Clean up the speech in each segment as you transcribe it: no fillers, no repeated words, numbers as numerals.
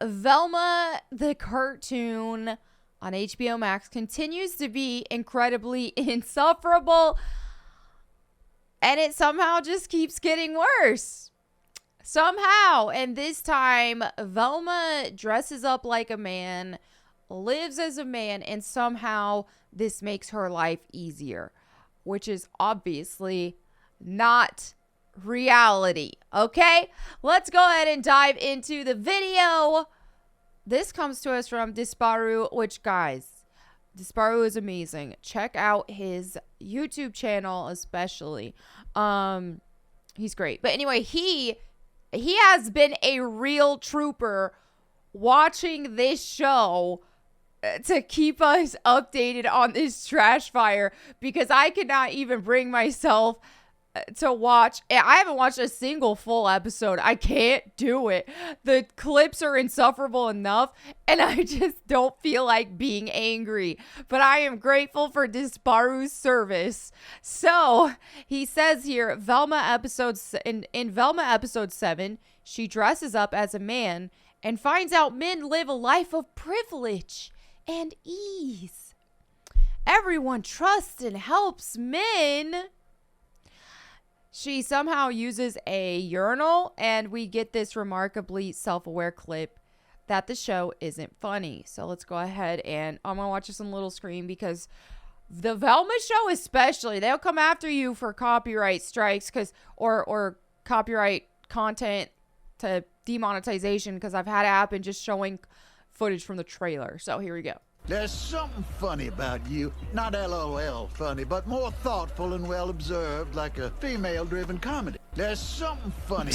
Velma, the cartoon on HBO Max, continues to be incredibly insufferable, and it somehow just keeps getting worse. Somehow. And this time, Velma dresses up like a man, lives as a man, and somehow this makes her life easier, which is obviously not reality. Okay, let's go ahead and dive into the video. This comes to us from Disparu, which, guys, Disparu is amazing. Check out his YouTube channel, especially. He's great. But anyway, he has been a real trooper watching this show to keep us updated on this trash fire, because I could not even bring myself to watch. I haven't watched a single full episode. I can't do it. The clips are insufferable enough, and I just don't feel like being angry. But I am grateful for Disparu's service. So he says here, Velma in Velma episode 7, she dresses up as a man and finds out men live a life of privilege and ease. Everyone trusts and helps men. She somehow uses a urinal, and we get this remarkably self-aware clip that the show isn't funny. So let's go ahead, and I'm going to watch this on little screen, because the Velma show especially, they'll come after you for copyright strikes or copyright content to demonetization, because I've had it happen just showing footage from the trailer. So here we go. There's something funny about you. Not LOL funny, but more thoughtful and well observed, like a female-driven comedy. There's something funny.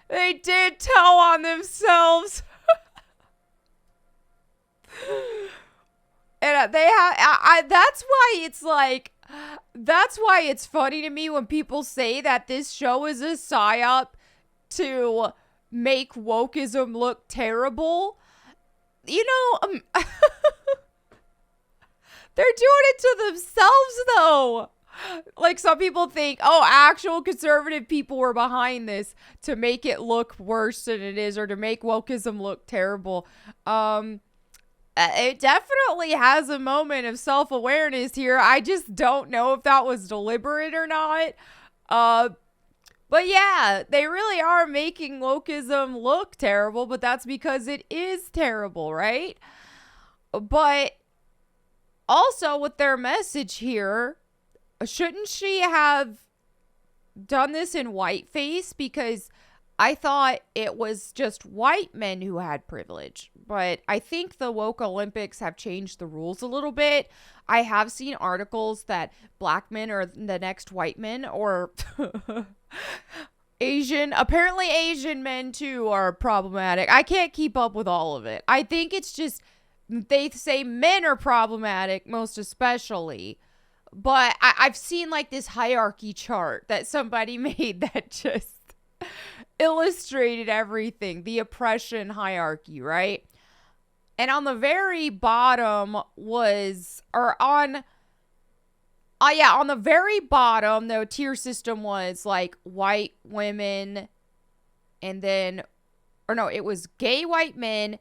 They did tell on themselves. And they have, that's why it's funny to me when people say that this show is a psyop to make wokeism look terrible. You know, they're doing it to themselves, though. Like, some people think, oh, actual conservative people were behind this to make it look worse than it is, or to make wokeism look terrible. It definitely has a moment of self-awareness here. I just don't know if that was deliberate or not. But yeah, they really are making wokeism look terrible, but that's because it is terrible, right? But also with their message here, shouldn't she have done this in whiteface? Because I thought it was just white men who had privilege. But I think the woke Olympics have changed the rules a little bit. I have seen articles that black men are the next white men, or apparently Asian men too are problematic. I can't keep up with all of it. I think it's just, they say men are problematic most especially. But I've seen like this hierarchy chart that somebody made that just illustrated everything. The oppression hierarchy, right? And on the very bottom on the very bottom, the tier system was like white women, and then, it was gay white men,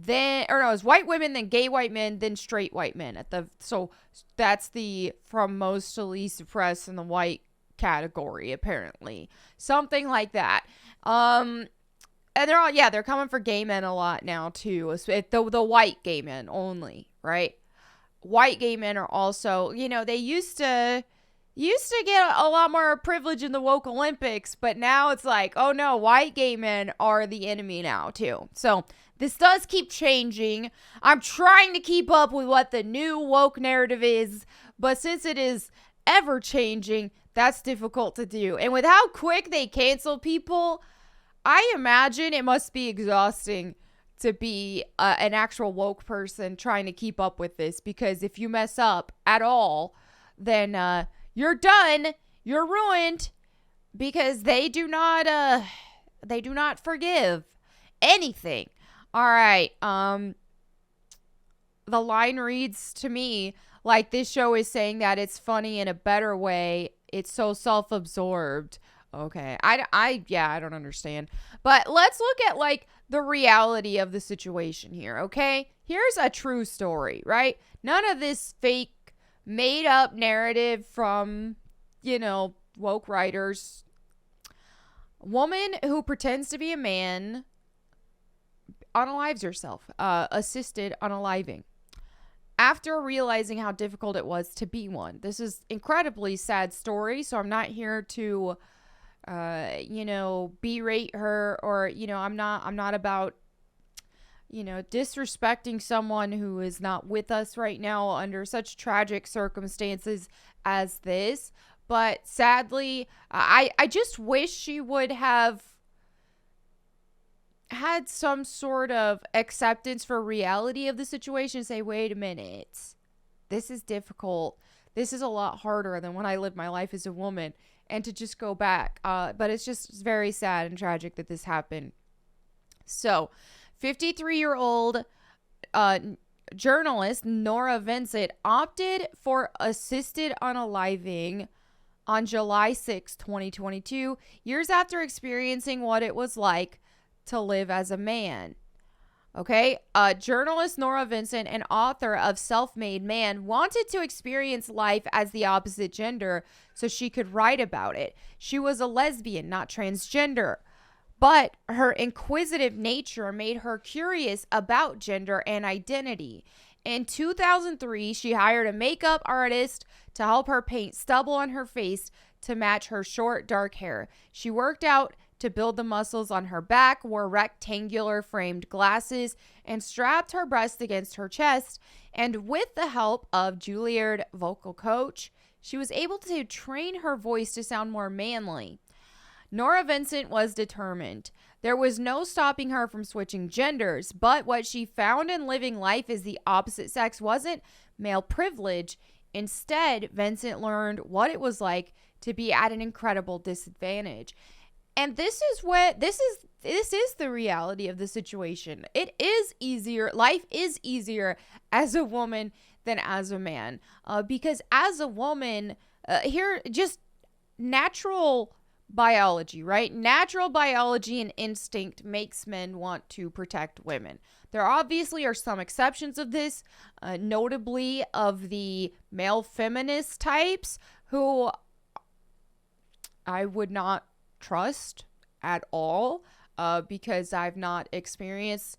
it was white women, then gay white men, then straight white men. So that's the from most to least oppressed in the white category, apparently. Something like that. And they're coming for gay men a lot now too. The white gay men only, right? White gay men are also, they used to get a lot more privilege in the woke Olympics, but now it's like, oh no, white gay men are the enemy now too. So this does keep changing. I'm trying to keep up with what the new woke narrative is, but since it is ever changing, that's difficult to do. And with how quick they cancel people, I imagine it must be exhausting to be an actual woke person trying to keep up with this, because if you mess up at all, then you're done. You're ruined, because they do not forgive anything. All right. The line reads to me like this show is saying that it's funny in a better way. It's so self-absorbed. Okay. I don't understand. But let's look at like the reality of the situation here, okay? Here's a true story, right? None of this fake, made up narrative from, woke writers. A woman who pretends to be a man unalives herself, assisted unaliving, after realizing how difficult it was to be one. This is incredibly sad story, so I'm not here to berate her, or I'm not about disrespecting someone who is not with us right now under such tragic circumstances as this. But sadly, I just wish she would have had some sort of acceptance for reality of the situation. Say, wait a minute, this is difficult. This is a lot harder than when I lived my life as a woman. And to just go back. But it's just very sad and tragic that this happened. So, 53-year-old journalist Nora Vincent opted for assisted unaliving on July 6, 2022, years after experiencing what it was like to live as a man. Okay, journalist Nora Vincent, an author of Self-Made Man, wanted to experience life as the opposite gender so she could write about it. She was a lesbian, not transgender, but her inquisitive nature made her curious about gender and identity. In 2003, she hired a makeup artist to help her paint stubble on her face to match her short, dark hair. She worked out to build the muscles on her back, wore rectangular framed glasses, and strapped her breast against her chest. And with the help of Juilliard vocal coach, she was able to train her voice to sound more manly. Nora Vincent was determined. There was no stopping her from switching genders, but what she found in living life as the opposite sex wasn't male privilege. Instead, Vincent learned what it was like to be at an incredible disadvantage. And this is the reality of the situation. It is easier. Life is easier as a woman than as a man. Because as a woman, here, just natural biology, right? Natural biology and instinct makes men want to protect women. There obviously are some exceptions of this, notably of the male feminist types who I would not trust at all, because I've not experienced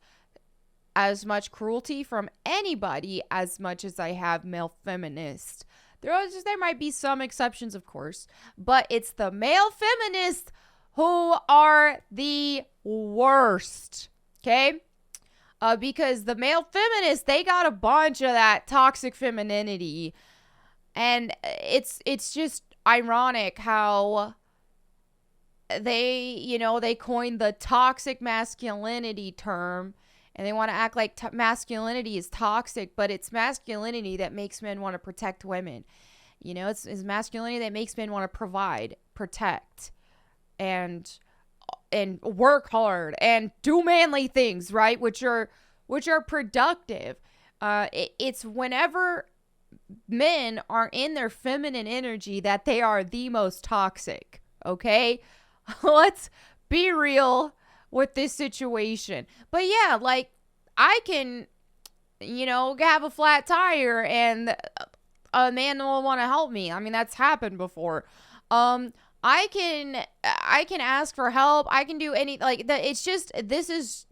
as much cruelty from anybody as much as I have male feminists. There might be some exceptions, of course, but it's the male feminists who are the worst, okay? Because the male feminists, they got a bunch of that toxic femininity, and it's just ironic how they coined the toxic masculinity term, and they want to act like masculinity is toxic, but it's masculinity that makes men want to protect women. It's masculinity that makes men want to provide, protect, and work hard and do manly things, right? Which are productive. It's whenever men are in their feminine energy that they are the most toxic. Okay. Let's be real with this situation. But yeah, like, I can, have a flat tire and a man will want to help me. I mean, that's happened before. I can ask for help. I can do any, like, that. It's just, this is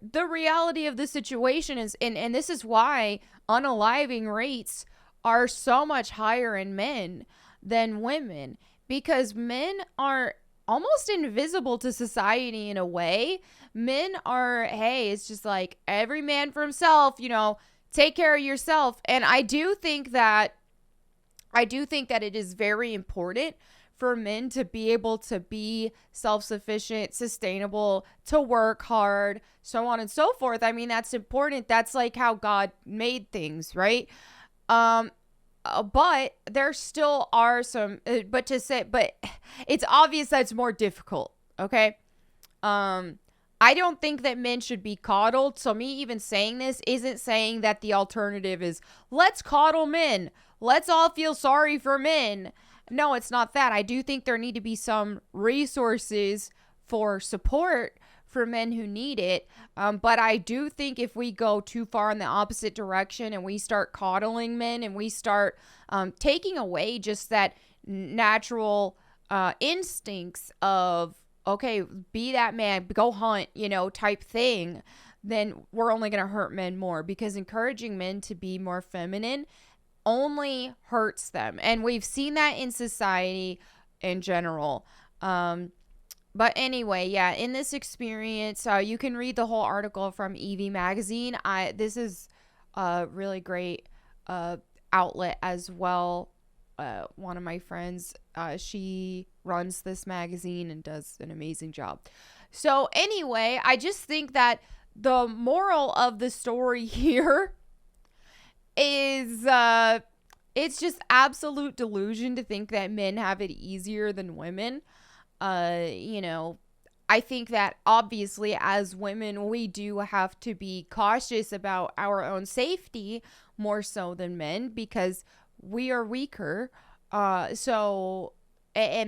the reality of the situation and this is why unaliving rates are so much higher in men than women, because men are almost invisible to society in a way. Men are, hey, it's just like every man for himself, take care of yourself. And I do think that it is very important for men to be able to be self-sufficient, sustainable, to work hard, so on and so forth. I mean, that's important. That's like how God made things, right? But there still are some, but it's obvious that it's more difficult. Okay. I don't think that men should be coddled. So me even saying this isn't saying that the alternative is let's coddle men. Let's all feel sorry for men. No, it's not that. I do think there need to be some resources for support for men who need it. But I do think if we go too far in the opposite direction and we start coddling men and we start taking away just that natural instincts of, okay, be that man, go hunt, type thing, then we're only going to hurt men more, because encouraging men to be more feminine only hurts them. And we've seen that in society in general. But anyway, yeah, in this experience, you can read the whole article from Evie Magazine. This is a really great outlet as well. One of my friends, she runs this magazine and does an amazing job. So anyway, I just think that the moral of the story here is it's just absolute delusion to think that men have it easier than women. I think that obviously as women, we do have to be cautious about our own safety more so than men, because we are weaker. And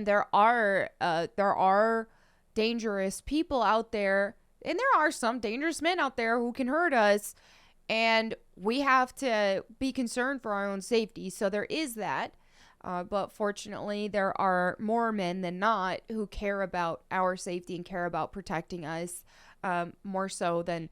there are dangerous people out there, and there are some dangerous men out there who can hurt us, and we have to be concerned for our own safety. So there is that. But fortunately, there are more men than not who care about our safety and care about protecting us, more so than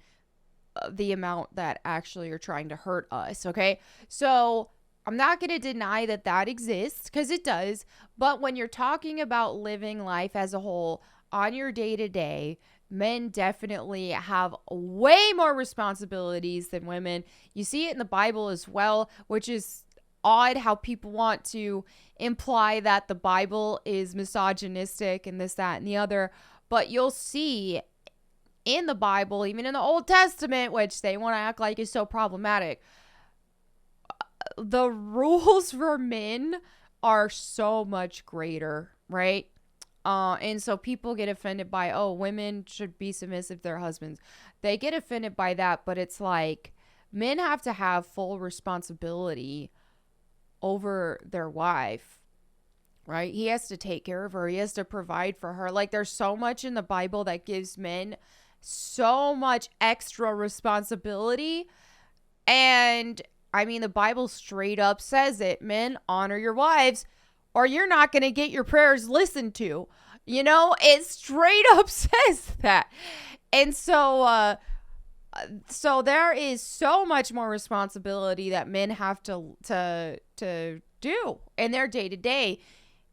the amount that actually are trying to hurt us. Okay. So I'm not going to deny that that exists, because it does. But when you're talking about living life as a whole on your day to day, men definitely have way more responsibilities than women. You see it in the Bible as well, which is odd how people want to imply that the Bible is misogynistic and this, that, and the other. But you'll see in the Bible, even in the Old Testament, which they want to act like is so problematic, the rules for men are so much greater, right? And so people get offended by, oh, women should be submissive to their husbands. They get offended by that, but it's like men have to have full responsibility over their wife, right? He has to take care of her. He has to provide for her. Like, there's so much in the Bible that gives men so much extra responsibility. And I mean, the Bible straight up says it. Men, honor your wives, or you're not going to get your prayers listened to. It straight up says that. And so there is so much more responsibility that men have to do in their day to day.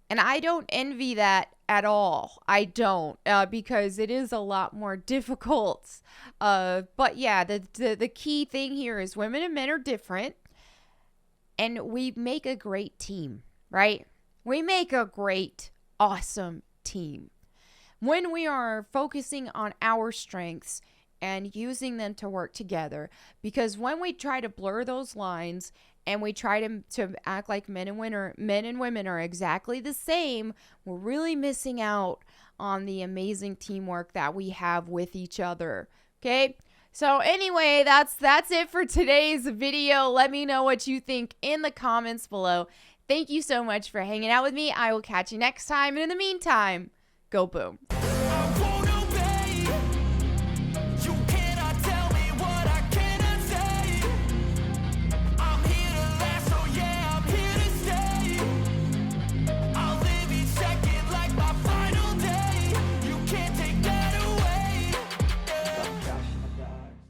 And I don't envy that at all. I don't, because it is a lot more difficult. But yeah, the key thing here is women and men are different, and we make a great team, right? We make a great, awesome team when we are focusing on our strengths and using them to work together. Because when we try to blur those lines and we try to act like men and women are exactly the same, we're really missing out on the amazing teamwork that we have with each other. Okay? So anyway, that's it for today's video. Let me know what you think in the comments below. Thank you so much for hanging out with me. I will catch you next time. And in the meantime, go boom.